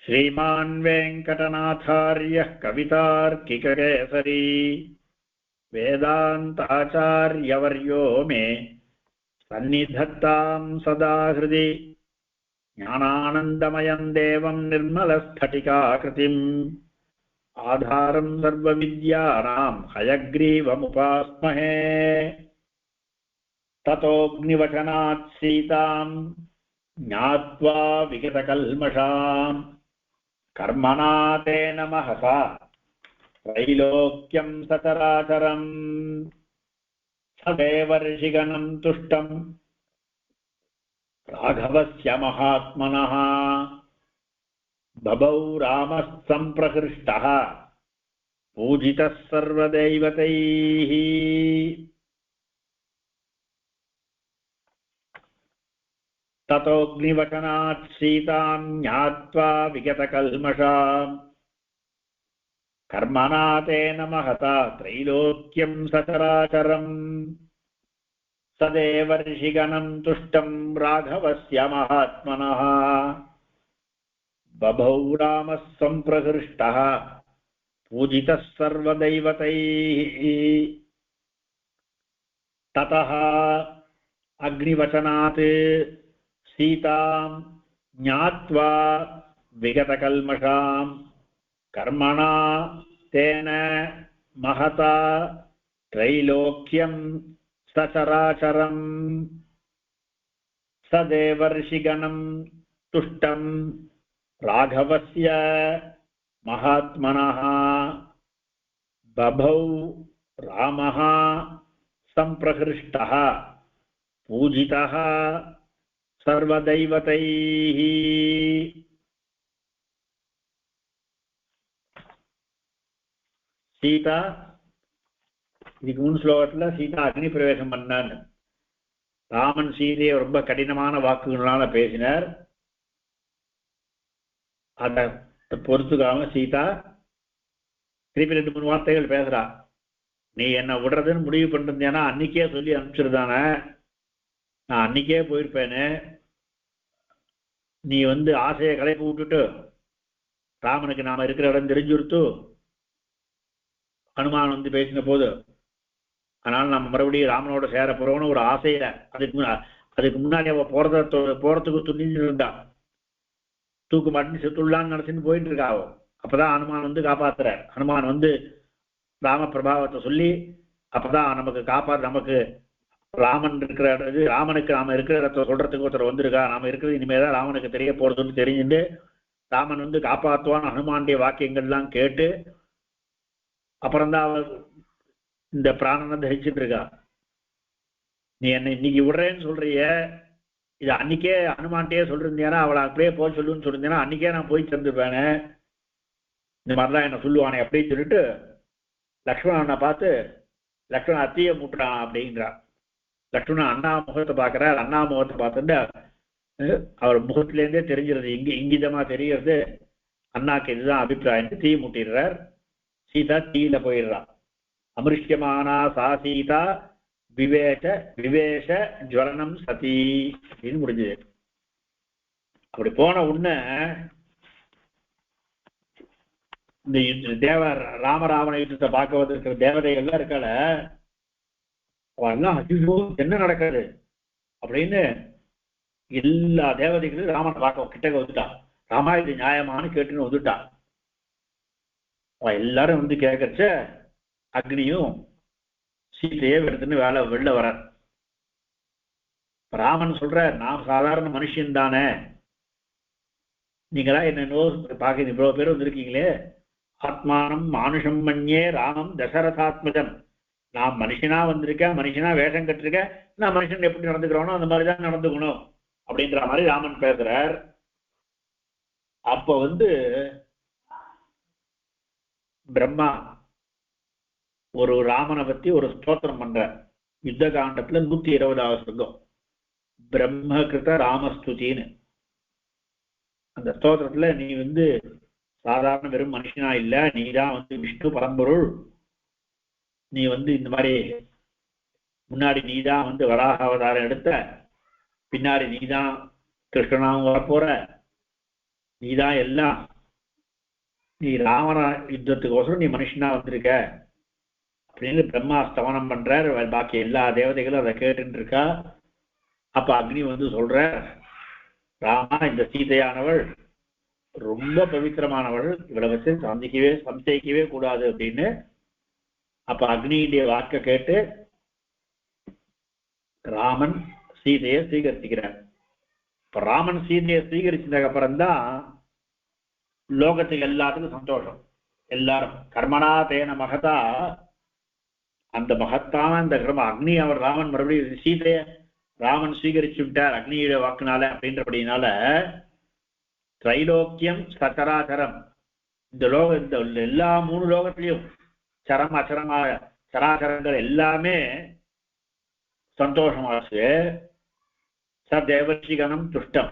श्रीमान् वेङ्कटनाथार्यः कवितार्किककेसरी वेदान्ताचार्यवर्यो मे सन्निधत्तां सदा हृदि ज्ञानानन्दमयं देवं निर्मलस्फटिकाकृतिम् आधारं सर्वविद्यानां हयग्रीवमुपास्महे ततोऽग्निवचनात् सीतां ज्ञात्वा विगतकल्मषां कर्मणा तेन महसा त्रैलोक्यं सचराचरम् सदेवर्षिगणं तुष्टं राघवस्य महात्मनः बभौ रामः सम्प्रहृष्टः पूजितः सर्वदैवतैः ततोऽग्निवचनात् सीतां ज्ञात्वा विगतकल्मषां कर्मणा तेन महता त्रैलोक्यं सचराचरम् सदेवर्षिगणं तुष्टं राघवस्य महात्मनः बभौ रामः सम्प्रहृष्टः पूजितः सर्वदैवतैः ततः अग्निवचनात् सीतां ज्ञात्वा विगतकल्मषां कर्मणा तेन महता त्रैलोक्यं सचराचरम् सदेवर्षिगणं तुष्टं राघवस्य महात्मनः बभौ रामः सम्प्रहृष्टः पूजितः सर्वदैवतैः சீதா இதுக்கு முன் ஸ்லோகத்துல சீதா அக்னி பிரவேசம் பண்ணான்னு ராமன் சீதையை ரொம்ப கடினமான வாக்குகளால பேசினார். அதை பொறுத்துக்காம சீதா திருப்பி 2-3 வார்த்தைகள் பேசுறா. நீ என்ன விடுறதுன்னு முடிவு பண்ணிருந்தேன்னா அன்னைக்கே சொல்லி அனுப்பிச்சிருந்தானே, நான் அன்னைக்கே போயிருப்பேனே. நீ ஆசையை கலைப்பு விட்டுட்டு ராமனுக்கு நாம இருக்கிற இடம் தெரிஞ்சுடுத்து ஹனுமான் பேசின போது, அதனால நம்ம மறுபடியும் ராமனோட சேர போறோம்னு ஒரு ஆசையில அதுக்கு முன்னாடி அவ போறதுக்கு துணிஞ்சு இருந்தா. தூக்கு மாட்டின்னு செத்துள்ளான்னு நினைச்சுன்னு போயிட்டு இருக்காவோ. அப்பதான் ஹனுமான் காப்பாத்துற. ஹனுமான் ராம பிரபாவத்தை சொல்லி அப்பதான் நமக்கு நமக்கு ராமன் இருக்கிற இடத்து ராமனுக்கு நாம இருக்கிற இடத்த சொல்றதுக்கு ஒருத்தர் வந்திருக்கா. நாம இருக்கிறது இனிமேதான் ராமனுக்கு தெரிய போறதுன்னு தெரிஞ்சுட்டு ராமன் காப்பாற்றுவான் ஹனுமானுடைய வாக்கியங்கள்லாம் கேட்டு அப்புறம்தான் அவள் இந்த பிராணனை தரிச்சுட்டு இருக்கா. நீ என்னை இன்னைக்கு விடுறேன்னு சொல்றிய, இது அன்னைக்கே ஹனுமான்கிட்டயே சொல்லிருந்தியானா அவளை அப்படியே போய் சொல்லுன்னு சொல்லியிருந்தேன்னா அன்னைக்கே நான் போய் சேர்ந்துருப்பேனே. இந்த மாதிரிலாம் என்ன சொல்லுவானே அப்படின்னு சொல்லிட்டு லக்ஷ்மணனை பார்த்து லக்ஷ்மணன் அத்தியை முட்டுறான் அப்படிங்கிறான். லக்ஷ்மணன் அண்ணா முகத்தை பார்க்கிறார். அண்ணா முகத்தை பார்த்துட்டு அவர் முகத்திலேருந்தே தெரிஞ்சிருது, இங்கிதமா தெரியறது அண்ணாக்கு இதுதான் அபிப்பிராயம். தீ முட்டிடுறார். சீதா தீயில போயிடுறான். அமிருஷ்யமானா சா சீதா விவேஷ ஜுவலனம் சதி அப்படின்னு முடிஞ்சது. அப்படி போன உடனே இந்த ராமராவண யுத்தத்தை பார்க்க வந்திருக்கிற தேவதைகள்லாம் இருக்கால, அவெல்லாம் ஐயோ என்ன நடக்குது அப்படின்னு எல்லா தேவதைகளும் ராமனை பார்க்க கிட்டக்க வந்துட்டான். ராமா இது நியாயமானு கேட்டுன்னு வந்துட்டான். அவன் எல்லாரும் கேட்கறச்ச அக்னியும் சீதையே எடுத்துன்னு வெளில வர. ராமன் சொல்ற, நான் சாதாரண மனுஷன் தானே, நீங்களா என்ன பார்க்க இவ்வளவு பேர் வந்திருக்கீங்களே. ஆத்மானம் மானுஷம் மண்யே ராமம் தசரதாத்மஜம். நான் மனுஷனா வந்திருக்கேன், மனுஷனா வேஷம் கட்டிருக்கேன், நான் மனுஷன் எப்படி நடந்துக்கிறோனோ அந்த மாதிரிதான் நடந்துக்கணும் அப்படின்ற மாதிரி ராமன் பேசுறார். அப்ப பிரம்மா ஒரு ராமனை பத்தி ஒரு ஸ்தோத்திரம் பண்ற. யுத்த காண்டத்துல 120வது ஸ்லோகம் பிரம்மகிருத ராமஸ்துதின்னு. அந்த ஸ்தோத்திரத்துல நீ சாதாரண வெறும் மனுஷனா இல்ல, நீதான் விஷ்ணு பரம்பொருள். நீ இந்த மாதிரி முன்னாடி நீதான் வராக அவதாரம் எடுத்த, பின்னாடி நீதான் கிருஷ்ணனாவும் வரப்போற, நீதான் எல்லாம் நீ ராவண யுத்தத்துக்கோசரம் நீ மனுஷனா வந்திருக்க அப்படின்னு பிரம்மா ஸ்தவனம் பண்றார். பாக்கி எல்லா தேவதைகளும் அதை கேட்டுட்டு இருக்கா. அப்ப அக்னி வந்து சொல்ற, ராமா, இந்த சீதையானவள் ரொம்ப பவித்திரமானவள், இவளை வச்சு சந்தேகிக்கவே கூடாது அப்படின்னு. அப்ப அக்னியுடைய வாக்க கேட்டு ராமன் சீதையை ஸ்வீகரிச்சுக்கிறார். இப்ப ராமன் சீதையை ஸ்வீகரிச்சதுக்கு அப்புறம்தான் லோகத்துக்கு எல்லாத்துக்கும் சந்தோஷம். எல்லாரும் கர்மனா தேன மகதா, அந்த மகத்தான அந்த கர்ம அக்னி அவர் ராமன் மறுபடியும் சீதைய ராமன் ஸ்வீகரிச்சு விட்டார் அக்னியுடைய வாக்குனால அப்படின்றபடினால திரைலோக்கியம் சச்சராச்சரம், இந்த இந்த எல்லா 3 லோகத்திலையும் சரம் அச்சரமாக சராச்சரங்கள் எல்லாமே சந்தோஷமாச்சு. ச தேவர்ஷிகணம் துஷ்டம்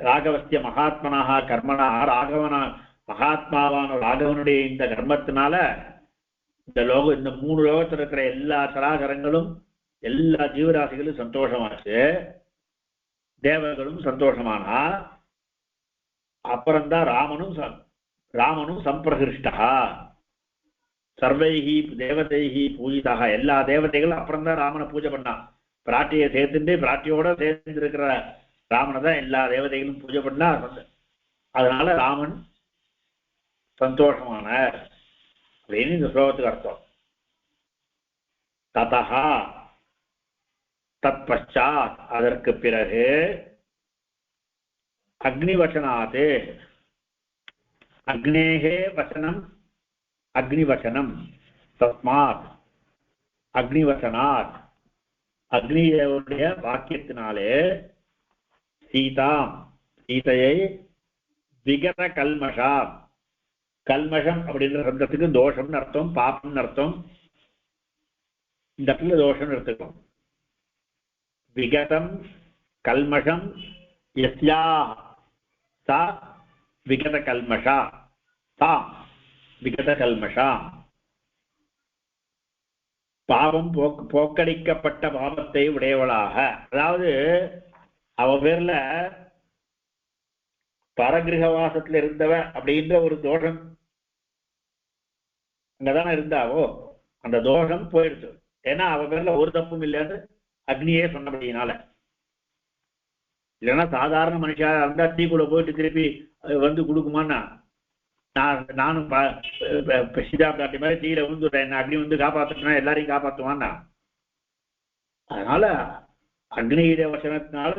ராகவஸ்ய மகாத்மனாக கர்மனாக, மகாத்மாவான ராகவனுடைய இந்த கர்மத்தினால இந்த 3 லோகத்தில் இருக்கிற எல்லா சராசரங்களும் எல்லா ஜீவராசிகளும் சந்தோஷமாச்சு, தேவர்களும் சந்தோஷமானா. அப்புறம்தான் ராமனும் சம்பிரகிருஷ்டா சர்வைஹி தேவதைஹி பூஜிதா, எல்லா தேவதைகளும் அப்புறம்தான் ராமனை பூஜை பண்ணான். பிராட்டியை சேர்த்துட்டு பிராட்டியோட சேர்ந்து இருக்கிற ராமனை தான் எல்லா தேவதைகளும் பூஜை பண்ணா. அதனால ராமன் சந்தோஷமான அப்படின்னு இந்த ஸ்லோகத்துக்கு அர்த்தம். ததா தத் பச்சாத், அதற்கு பிறகு அக்னிவசனாத், அக்னேஹே வசனம் அக்னிவசனம், தஸ்மாத் அக்னிவசனாத், அக்னியுடைய வாக்கியத்தினாலே சீதையை விகத கல்மஷா, கல்மஷம் அப்படின்ற சப்தத்துக்கு தோஷம்னு அர்த்தம், பாப்பம்னு அர்த்தம். இந்த இடத்துல தோஷம் எடுத்துக்கணும். விகதம் கல்மஷம் யஸ்யா சா விகத கல்மஷா, சா விகத கல்மஷா, பாவம் போக்கடிக்கப்பட்ட பாவத்தை உடையவளாக. அதாவது அவ பேர்ல பரகிரகவாசத்துல இருந்தவ அப்படின்ற ஒரு தோஷம் அங்கதானே இருந்தாவோ, அந்த தோஷம் போயிடுச்சு. ஏன்னா அவ பேர்ல ஒரு தப்பும் இல்லைன்னு அக்னியே சொன்னபடியினால. இல்லைன்னா சாதாரண மனுஷா இருந்தா டீக்குள்ள போயிட்டு திருப்பி வந்து கொடுக்குமான்னா, நானும் சீதா பிராட்டி மாதிரி டீல விழுந்துடுறேன், என்ன அக்னி வந்து காப்பாத்துனா எல்லாரையும் காப்பாத்துவான்னா. அதனால அக்னியுடைய வசனத்தினால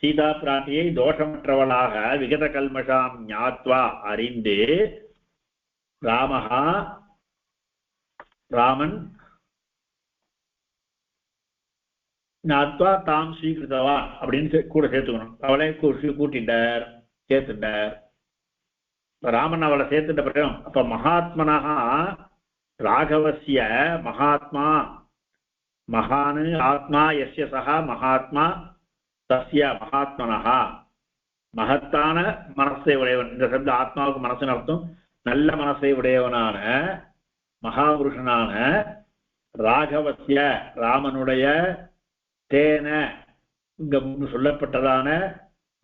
சீதா பிராட்டியை தோஷமற்றவளாக விகத கல்மஷாம் ஞாத்வா அறிந்து ராமன் ஞாத்வா தாம் ஸ்வீகிருத்தவா அப்படின்னு கூட சேர்த்துக்கணும். அவளை கூட்டிட்டார், சேர்த்துட்டார். ராமன் அவளை சேர்த்துட்ட பிறகு அப்ப மகாத்மனா ராகவசிய மகாத்மா, மகானு ஆத்மா எஸ்ய சகா மகாத்மா தஸ்ய மகாத்மனஹா, மகத்தான மனசை உடையவன். இந்த சப்த ஆத்மாவுக்கு மனசுன்னு அர்த்தம். நல்ல மனசை உடையவனான மகாபுருஷனான ராகவசிய ராமனுடைய தேன இங்க சொல்லப்பட்டதான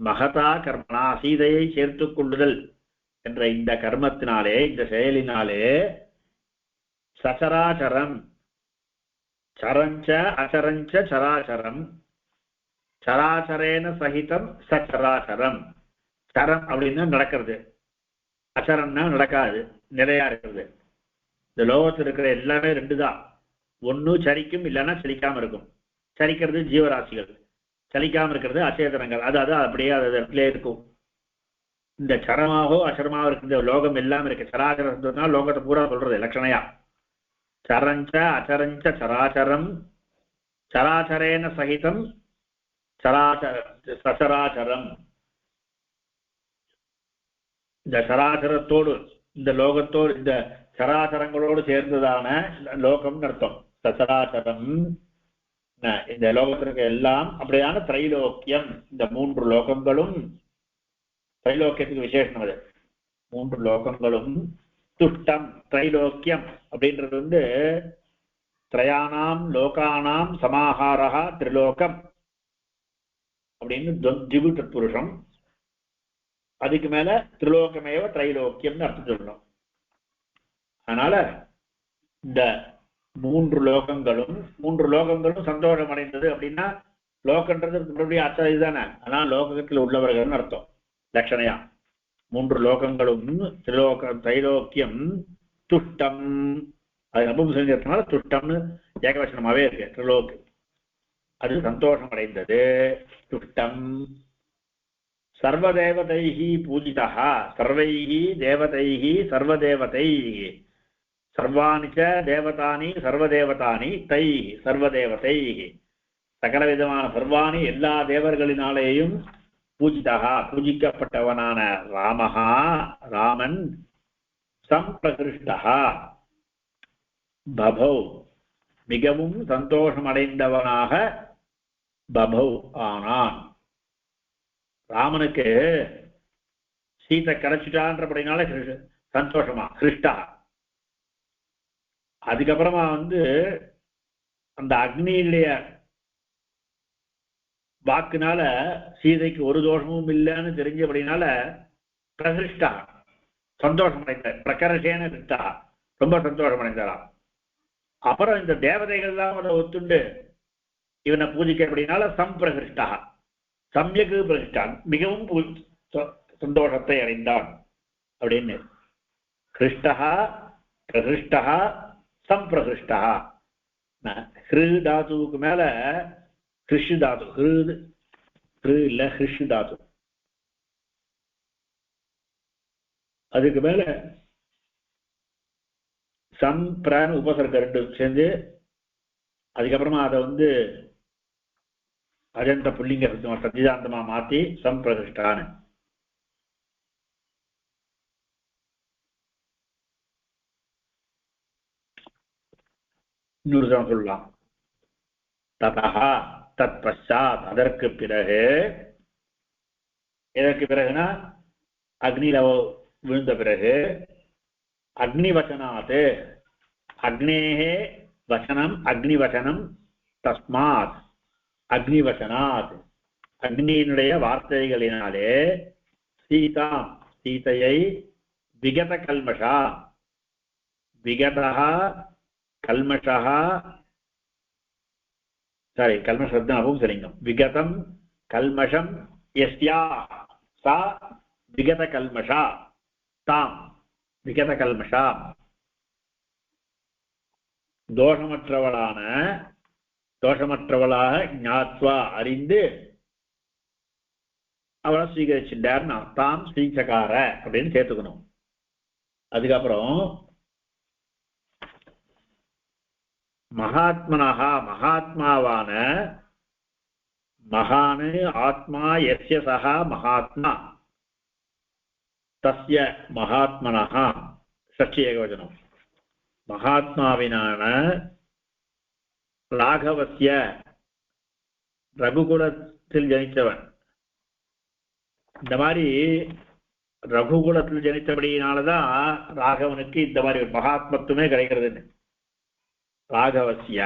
மகதா கர்மனா சீதையை சேர்த்துக் கொள்ளுதல் என்ற இந்த கர்மத்தினாலே, இந்த செயலினாலே சசராச்சரம் சரஞ்ச அச்சரஞ்ச சராச்சரம் சராச்சரேன சகிதம் சச்சராச்சரம். சரம் அப்படின்னா நடக்கிறது, அச்சரம்னா நடக்காது, நிலையா இருக்கிறது. இந்த லோகத்தில் இருக்கிற எல்லாமே 2 தான். ஒன்னு சலிக்கும், இல்லைன்னா சலிக்காம இருக்கும். சலிக்கிறது ஜீவராசிகள், சலிக்காம இருக்கிறது அச்சேதனங்கள். அது அப்படியே அது இடத்துல இருக்கும். இந்த சரமாகவோ அசரமாகவோ இருக்கிற லோகம் எல்லாம் இருக்கு. சராச்சரம் லோகத்தை பூரா சொல்றது லட்சணையா. சரஞ்ச அச்சரஞ்ச சராச்சரம் சராச்சரேன சகிதம் சசராச்சரம். இந்த சராச்சரத்தோடு இந்த லோகத்தோடு இந்த சராச்சரங்களோடு சேர்ந்ததான லோகம் அர்த்தம். சசராச்சரம் இந்த லோகத்திற்கு எல்லாம் அப்படியான திரைலோக்கியம். இந்த 3 லோகங்களும் திரைலோக்கியத்துக்கு விசேஷம். அது 3 லோகங்களும் துஷ்டம். திரைலோக்கியம் அப்படின்றது வந்து திரயானாம் லோகானாம் சமாஹாரா திரிலோகம் அப்படின்னு திகு தத்புருஷம். அதுக்கு மேல திரிலோகமேவ திரைலோக்கியம்னு அர்த்தம் சொல்லணும். அதனால இந்த மூன்று லோகங்களும் சந்தோஷம் அடைந்தது அப்படின்னா லோகன்றது மறுபடியும் அர்த்தம் இதுதானே. ஆனா லோகத்தில் உள்ளவர்கள்னு அர்த்தம் லட்சணையா. மூன்று லோகங்களும் திரைலோக்கியம் துஷ்டம், அது நபும்சகத்தினால துஷ்டம்னு ஏகவசனமாவே இருக்கு. திரிலோக்கு அது சந்தோஷம் அடைந்தது. துஷ்டம் சர்வதேவதைஹி பூஜிதா, சர்வைஹி தேவதைஹி சர்வதேவதைஹி, சர்வாணி ச தேவதானி சர்வதேவதானி தைஹி சர்வதேவதைஹி, சகல விதமான சர்வாணி எல்லா தேவர்களினாலேயும் பூஜிதா பூஜிக்கப்பட்டவனான ராமஹா ராமன் சம்பிரகிருஷ்டா பபௌ மிகவும் சந்தோஷம் அடைந்தவனாக பபௌ ஆனான். ராமனுக்கு சீதை கிடைச்சிட்டான்றபடினால சந்தோஷமா கிருஷ்டா. அதுக்கப்புறமா அந்த அக்னியினுடைய வாக்குனால சீதைக்கு ஒரு தோஷமும் இல்லைன்னு தெரிஞ்சபடினால பிரகிருஷ்டா சந்தோஷம் அடைந்தார். பிரகர்ஷேன கிருஷ்டா ரொம்ப சந்தோஷம் அடைந்தாராம். அப்புறம் இந்த தேவதைகள்லாம் அதை ஒத்துண்டு இவனை பூஜிக்க அப்படின்னால சம்பிரகிருஷ்டா சமயக்கு பிரகிஷ்டான் மிகவும் சந்தோஷத்தை அடைந்தான் அப்படின்னு. கிருஷ்டா பிரகிருஷ்டா சம்பிரகிருஷ்டா. ஹிரு தாத்துவுக்கு மேல ஹிருஷு தாத்து, ஹிரு இல்ல ஹிருஷு தாத்து, அதுக்கு மேல சம்பிரான் உபசர்க்க ரெண்டு சேர்ந்து அதுக்கப்புறமா அதை அஜந்த புல்லிங்க சத்திதாந்தமா மாத்தி சம்பிரகிருஷ்டான்னு. இன்னொரு சொல்லலாம். ததா தத் பஷாத் அதற்கு பிறகு, எதற்கு பிறகுனா அக்னியில விழுந்த பிறகு, அக்னிவசனாத் அக்னேஹே வசனம் அக்னிவசனம் தஸ்மாத் அக்னிவசனாத் அக்னியினுடைய வார்த்தைகளினாலே சீதா சீதையை விகத கல்மஷா விகதா கல்மஷா சாரி கல்மஷம் அபும்சலிங்கம் விகதம் கல்மஷம் யஸ்யா சா விகத கல்மஷா தாம் விகத கல்மஷா தோஷமற்றவளாக ஞாத்வா அறிந்து அவளை ஸ்வீகரிச்சுட்டார். தாம் ஸ்ரீசகார அப்படின்னு சேர்த்துக்கணும். அதுக்கப்புறம் மகாத்மனஹா மகாத்மாவான மகானு ஆத்மா யஸ்ய சஹா மகாத்மா தஸ்ய மகாத்மனஹா ஷஷ்டி ஏகவசனம். மகாத்மாவினான ராகவஸ்ய ரகுகுலத்தில் ஜனித்தவன். இந்த மாதிரி ரகுகுலத்தில் ஜனித்தபடியினாலதான் ராகவனுக்கு இந்த மாதிரி ஒரு மகாத்மத்துவமே கிடைக்கிறதுன்னு. ராகவஸ்ய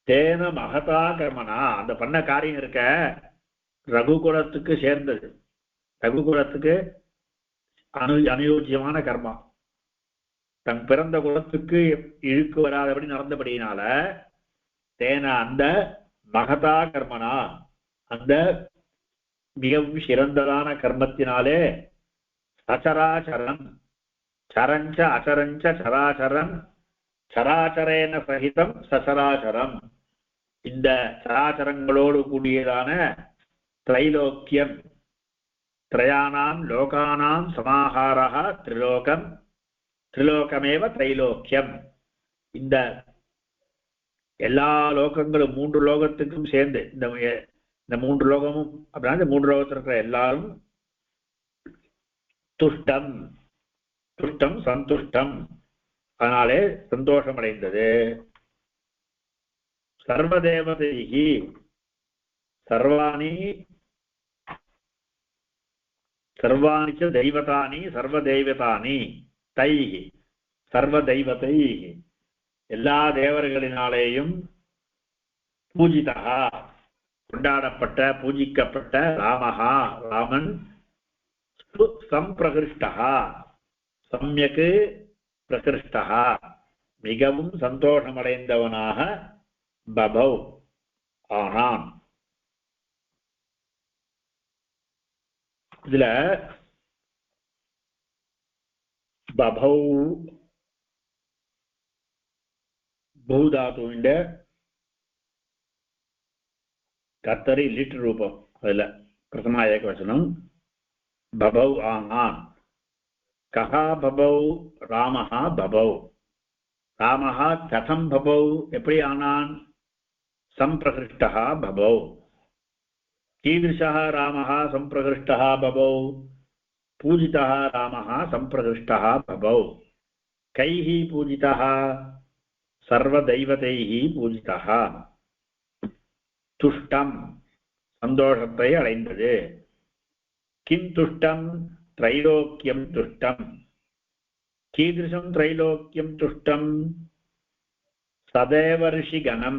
தேன மகதா கர்மனா அந்த பண்ண காரியம் இருக்க ரகுகுலத்துக்கு சேர்ந்தது. ரகுகுலத்துக்கு அனுயோஜ்யமான கர்மா. தன் பிறந்த குலத்துக்கு இழுக்கு வராதபடி நடந்தபடியினால தேன அந்த மகதா கர்மனா அந்த மிகவும் சிறந்ததான கர்மத்தினாலே சச்சராச்சரம் சரஞ்ச அச்சரஞ்ச சராச்சரம் சராச்சரேன சகிதம் சசராச்சரம் இந்த சராச்சரங்களோடு கூடியதான திரைலோக்கியம் திரயானாம் லோகானாம் சமாஹாரா திரிலோகம் திரிலோகமேவ திரைலோக்கியம். இந்த எல்லா லோகங்களும் மூன்று லோகத்துக்கும் சேர்ந்து இந்த மூன்று லோகமும் அப்படின்னா இந்த மூன்று லோகத்தில் இருக்கிற எல்லாரும் துஷ்டம் துஷ்டம் சந்துஷ்டம் அதனாலே சந்தோஷம் அடைந்தது. சர்வதேவதைஹி சர்வாணி சர்வாணி ச தெய்வதானி சர்வதெய்வதானி தைஹி சர்வதெய்வதைஹி எல்லா தேவர்களினாலேயும் பூஜிதா கொண்டாடப்பட்ட பூஜிக்கப்பட்ட ராமஹா ராமன் சம்பிரகிருஷ்டः சம்யக் பிரகிருஷ்டः மிகவும் சந்தோஷமடைந்தவனாக பபௌ ஆனான். இதுல பபௌ பௌதாத்துவிന്റെ கர்த்தரி லிட் ரூபம். அதுல பிரதமா ஏகவசனம் பபௌ ஆனான். கஹா பபௌ ராமஹா பபௌ. ராமஹா கதம் பபௌ எப்படி ஆனான்? சம்பிரகிருஷ்டः பபௌ. कीदृशः रामः संप्रकृष्टः बभौ? पूजितः रामः संप्रकृष्टः बभौ. कैः पूजितः? सर्वदैवतैः पूजितः. तुष्टं सन्तोषத்தை அடைந்தது. किं तुष्टं? त्रैलोक्यं तुष्टं. कीदृशं त्रैलोक्यं तुष्टं? सदेवर्षिगणं.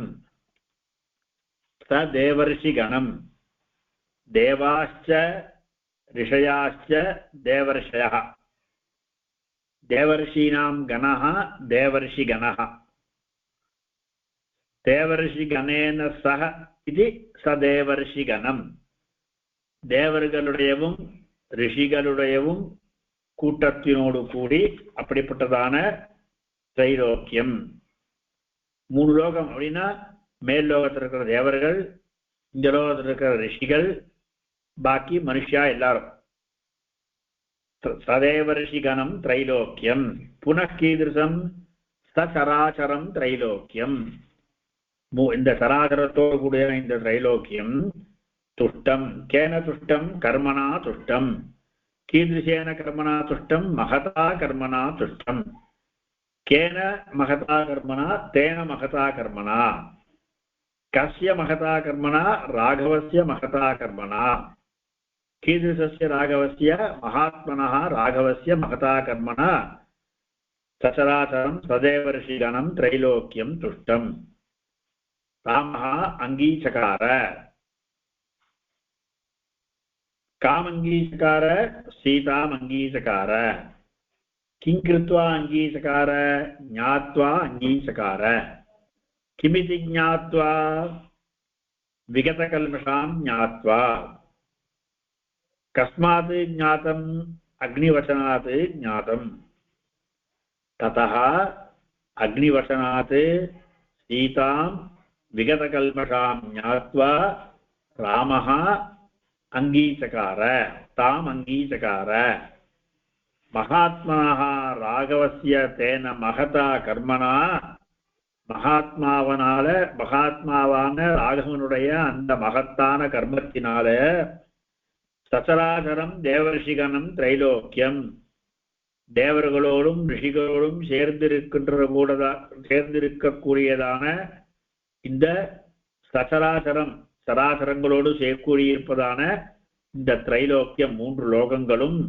सदेवर्षिगणं. देवाश्च ऋषयाश्च देवर्षयः. देवर्षीणां गणः देवर्षिगणः. देवर्षिगणेन सह इति सदेवर्षिगणम्. தேவர்களுடையவும் ரிஷிகளுடையவும் கூட்டத்தினோடு கூடி அப்படிப்பட்டதான திரைலோக்கியம். 3 லோகம் அப்படின்னா மேல் லோகத்தில் இருக்கிற தேவர்கள், இந்த லோகத்தில் இருக்கிற ரிஷிகள், பாக்கி மனுஷா எல்லாரும். சதேவர்ஷிகணம் திரைலோக்கியம். புனః கீதம் சராச்சரம் திரைலோக்கியம். இந்த சராச்சரத்தோடு கூடிய இந்த திரைலோக்கியம் तुष्टं. केन तुष्टं? कर्मणा तुष्टं. कीदृशेन कर्मणा तुष्टं? महता कर्मणा तुष्टं. केन महता कर्मणा? तेन महता कर्मणा. कस्य महता कर्मणा? राघवस्य महता कर्मणा. कीदृशस्य राघवस्य? महात्मनः राघवस्य महता कर्मणा. सचराचरं सदेवर्षिगणं त्रैलोक्यं तुष्टं. रामः अङ्गीचकार. कामंगीचकार? सीतामंगीचकार. किं कृत्वा अंगीचकार? ज्ञात्वा अंगीचकार. किमिति ज्ञात्वा? विगतकल्मषां ज्ञात्वा. कस्मात् ज्ञातम्? अग्निवचनात् ज्ञातम्. ततः अग्निवचनात् सीतां विगतकल्मषां ज्ञात्वा रामः अंगीचकार. ताम अंगीचकार. महात्मनः राघवस्य तेन महता कर्मणा. மகாத்மாவான ராகவனுடைய அந்த மகத்தான கர்மத்தினால சச்சராச்சரம் தேவர்ஷிகணம் திரைலோக்கியம். தேவர்களோடும் ரிஷிகளோடும் சேர்ந்திருக்கக்கூடியதான இந்த சச்சராச்சரம் சராசரங்களோடு சேர்க்கூடியிருப்பதான இந்த திரைலோக்கியம் 3 லோகங்களும்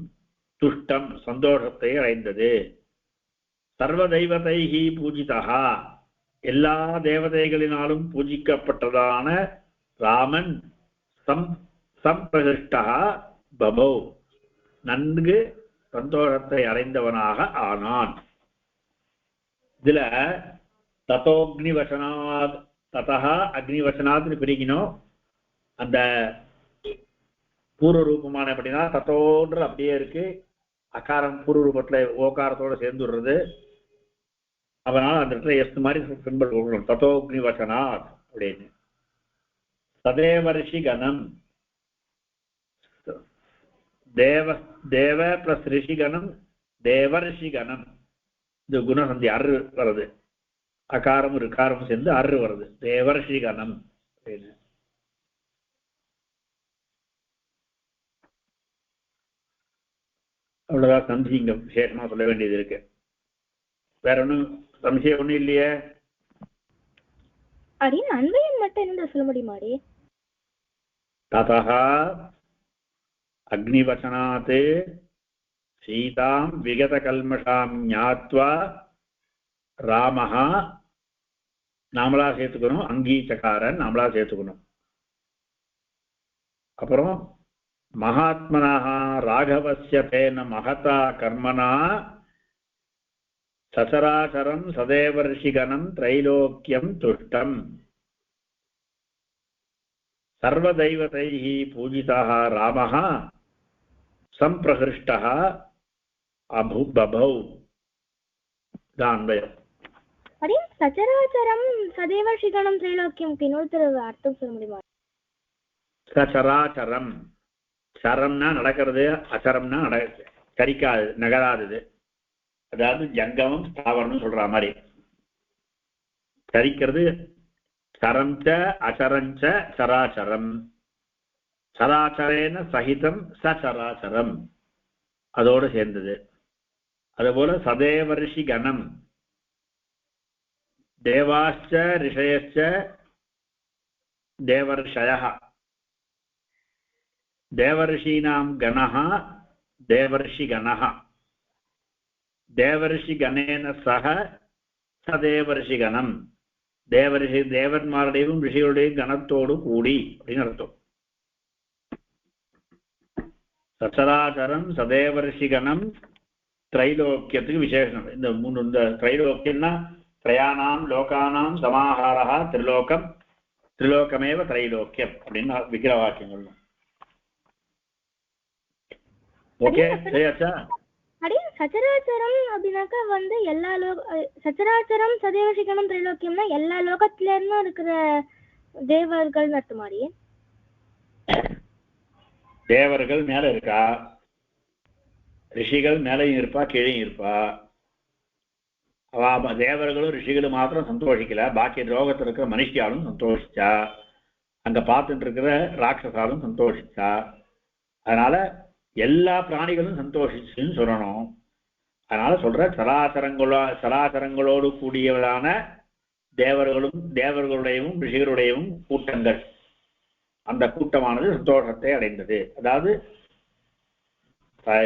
துஷ்டம் சந்தோஷத்தை அடைந்தது. சர்வ தெய்வதைஹி பூஜிதா. எல்லா தேவதைகளினாலும் பூஜிக்கப்பட்டதான ராமன் சம்பிரகிருஷ்டா பபௌ நன்கு சந்தோஷத்தை அடைந்தவனாக ஆனான். இதுல ததோக்னிவசனாத் ததா அக்னிவசனாத்னு பிரிக்கணும். அந்த பூர்வ ரூபமான அப்படின்னா தத்தோன்ற அப்படியே இருக்கு. அகாரம் பூர்வ ரூபத்துல ஓகாரத்தோட சேர்ந்து விடுறது. அதனால அந்த இடத்துல எஸ் மாதிரி சிம்பிள் கொடுக்கணும். தத்தோக்னிவசனாத் அப்படின்னு. சதேவர்ஷி கணம். தேவ பிளஸ் ரிஷிகணம் தேவர்ஷி கணம். இந்த குணசந்தி அரு வருது. அகாரம் ருகாரம் சேர்ந்து அரு வருது. தேவர்ஷி கணம் அப்படின்னு. அவ்வளவுதான் சந்தி இங்க விசேஷமா சொல்ல வேண்டியது இருக்கு. வேற ஒண்ணும் சம்சயம் ஒண்ணும் இல்லையே. அப்படின்னு அன்வயம் மட்டும் என்ன சொல்ல முடியுமாடி? ததா அக்னிவசனாத் சீதாம் விகத கல்மஷாம் ஞாத்வா ராமஹ நாமளா சேர்த்துக்கணும். அங்கீச்சக்காரன் நாமளா சேர்த்துக்கணும். அப்புறம் महात्मनः राघवस्य तेन महता कर्मणा सचराचरं सदेवर्षिगणं त्रैलोक्यं तुष्टम् सर्वदैवतैः पूजितः रामः संप्रहृष्टः बभौ दान्वयम् அடி சச்சராச்சரம் சதேவர்ஷிகணம் திரைலோக்கியம் இன்னொருத்தர் அர்த்தம் சொல்ல முடியுமா? சச்சராச்சரம் சரம்னா நடக்கிறது, அச்சரம்னா சரிக்காது, நகராதது. அதாவது ஜங்கமம் ஸ்தாவரம்னு சொல்ற மாதிரி சரிக்கிறது. சரஞ்ச அச்சரஞ்ச சராச்சரம், சராச்சரேன சகிதம் சச்சராச்சரம் அதோடு சேர்ந்தது. அதுபோல சதேவர்ஷி கணம் தேவாश्च ऋषयश्च देवर्षयः देवर्षीणां गणः देवर्षिगणः देवर्षिगणेन सह सदेवर्षिगणं தேவன்மாருடையும் ரிஷிகளுடைய கணத்தோடு கூடி அப்படின்னு அர்த்தம். சச்சராச்சரம் சதேவர்ஷிகணம் திரைலோக்கியத்துக்கு விசேஷம். இந்த மூணு, இந்த திரைலோக்கியம்னா த்ரயாணாம் லோகானாம் சமாஹாரா திரிலோகம், திரிலோகமேவ திரைலோக்கியம் அப்படின்னு விக்கிர வாக்கியங்கள். ஓகே, சரியாச்சா? அடி சச்சராச்சரம் அப்படின்னாக்கா எல்லா சச்சராச்சரம் சதேவர்ஷிகணம் திரைலோக்கியம்னா எல்லா லோகத்துல இருந்தும் இருக்கிற தேவர்கள் அர்த்தமாடி. தேவர்கள் மேல இருக்கா, ரிஷிகள் மேலையும் இருப்பா கீழையும் இருப்பா. தேவர்களும் ரிஷிகளும் மாத்திரம் சந்தோஷிக்கல, பாக்கி லோகத்தில் இருக்கிற மனுஷியாலும் சந்தோஷிச்சா, அங்க பார்த்துட்டு இருக்கிற ராட்சசாலும் சந்தோஷிச்சா. அதனால எல்லா பிராணிகளும் சந்தோஷிச்சுன்னு சொல்லணும். அதனால சொல்ற சராசரங்களோடு கூடியவளான தேவர்களும் தேவர்களுடையவும் ரிஷிகளுடையவும் கூட்டங்கள், அந்த கூட்டமானது சந்தோஷத்தை அடைந்தது. அதாவது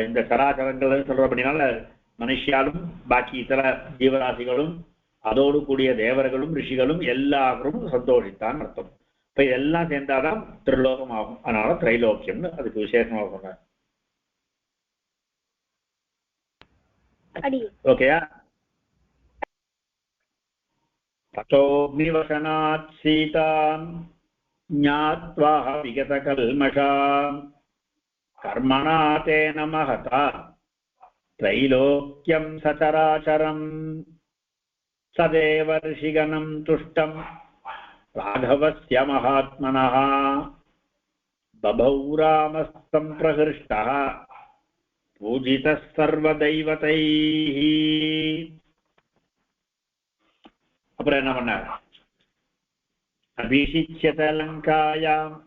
இந்த சராசரங்கள் சொல்ற அப்படின்னால மனுஷியாலும் பாக்கி இதர ஜீவராசிகளும் அதோடு கூடிய தேவர்களும் ரிஷிகளும் எல்லாரும் சந்தோஷித்தான் அர்த்தம். இப்ப இதெல்லாம் சேர்ந்தாதான் திரிலோகம் ஆகும். அதனால திரைலோக்கியம்னு அதுக்கு விசேஷமாக சொல்றேன். ஓகேயா? ததோக்னிவசனாத் சீதாம் ஞாத்வா விகத கல்மஷாம் கர்மணா தேன மஹதா त्रैलोक्यं सचराचरं सदेवर्षिगणं तुष्टं राघवस्य महात्मनः बभौ रामस्संप्रहृष्टः पूजितः सर्वदैवतैः. அப்புறம் என்ன பண்ணார்? அபிஷிச்யத லங்காயாம்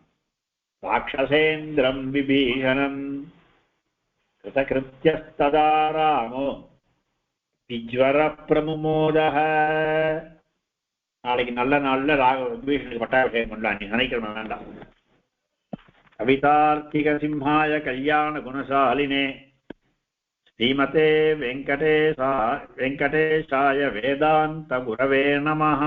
ராட்சசேந்திரம் விபீஷணம் கிருதகிருத்யஸ்ததா ராமோ விஜ்வர பிரமுமோதஹ. நாளைக்கு நல்ல நாள்ல விபீஷனுக்கு பட்டாபிஷேகம் பண்ணலாம், நீ நினைக்கிறேன் வேண்டாம். கவிதார்த்திக சிம்ஹாய கல்யாண குணசாலினே ஸ்ரீமதே வெங்கடேசாய வேதாந்த குரவே நமஹ.